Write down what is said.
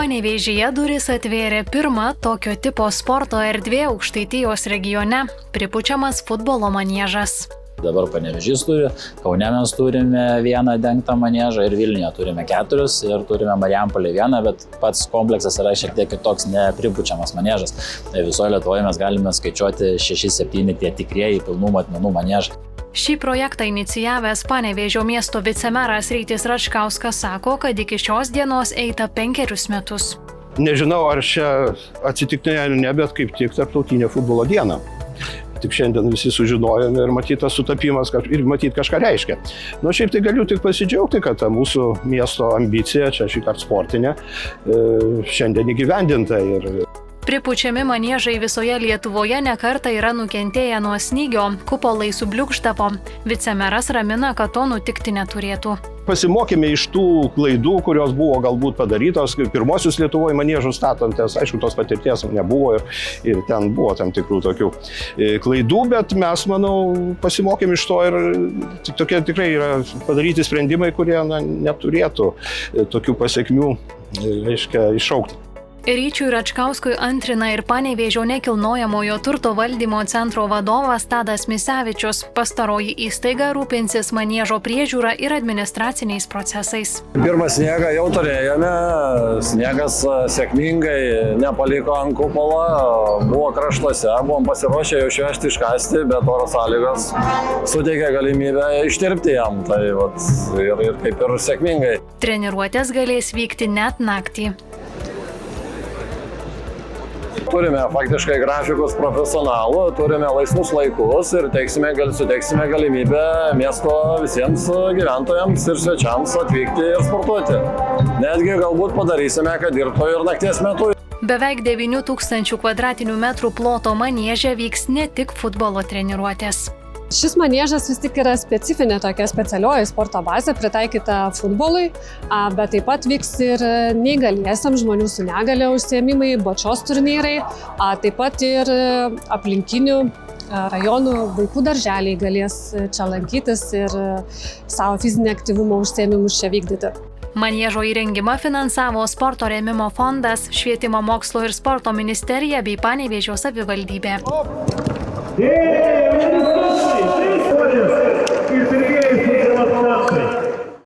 Panevėžyje duris atvėrė pirma tokio tipo sporto erdvė Aukštaitijos regione – pripučiamas futbolo maniežas. Dabar Panevėžys turi, Kaune mes turime vieną dengtą maniežą ir Vilniuje turime 4 ir turime Marijampolėje 1, bet pats kompleksas yra šiek tiek kitoks, nepripučiamas maniežas. Tai visoje Lietuvoje mes galime skaičiuoti 6-7 tie tikrieji pilnų matmenų maniežai. Šį projektą inicijavęs Panevėžio miesto vicemeras Rytis Račkauskas sako, kad iki šios dienos eita 5 metus. Nežinau, ar čia atsitiktinai ne, bet kaip tik tarptautinė futbolo diena. Tik šiandien visi sužinojome ir matytas sutapimas ir matyt kažką reiškia. Šiaip tai galiu tik pasidžiaugti, kad ta mūsų miesto ambicija, čia šįkart sportinė, šiandien įgyvendinta. Pripučiami maniežai visoje Lietuvoje nekartą yra nukentėję nuo snygio, kupolai subliūkštavo. Vicemeras ramina, kad to nutikti neturėtų. Pasimokėme iš tų klaidų, kurios buvo galbūt padarytos pirmosius Lietuvoje maniežus statant, nes aišku, tos patirties nebuvo ir ten buvo tam tikrų tokių klaidų, bet mes, manau, pasimokėme iš to ir tokie tikrai yra padaryti sprendimai, kurie neturėtų tokių pasekmių, iššaukti. Ryčiui Račkauskui antrina ir Panevėžio nekilnojamojo turto valdymo centro vadovas Tadas Misevičius. Pastaroji įstaiga rūpinsis maniežo priežiūra ir administraciniais procesais. Pirmą sniegą jau turėjome, sniegas sėkmingai nepaliko ant kupolo, buvo kraštuose, buvom pasiruošę jau išvežti iškasti, bet oro sąlygos suteikė galimybę ištirpti jam, tai ir kaip ir sėkmingai. Treniruotės galės vykti net naktį. Turime faktiškai grafikus profesionalų, turime laisvus laikus ir suteiksime galimybę miesto visiems gyventojams ir svečiams atvykti ir sportuoti. Netgi galbūt padarysime, kad dirbtų ir nakties metu. Beveik 9000 kvadratinių metrų ploto manieže vyks ne tik futbolo treniruotės. Šis maniežas vis tik yra specifinė tokia specialioji sporto bazė pritaikyta futbolui, bet taip pat vyks ir neįgaliesiams žmonių su negalia užsiėmimai, bočios turnyrai, taip pat ir aplinkinių rajonų vaikų darželiai galės čia lankytis ir savo fizinį aktyvumo užsiėmimus čia vykdyti. Maniežo įrengimą finansavo Sporto rėmimo fondas, Švietimo mokslo ir sporto ministerija bei Panevėžio savivaldybė.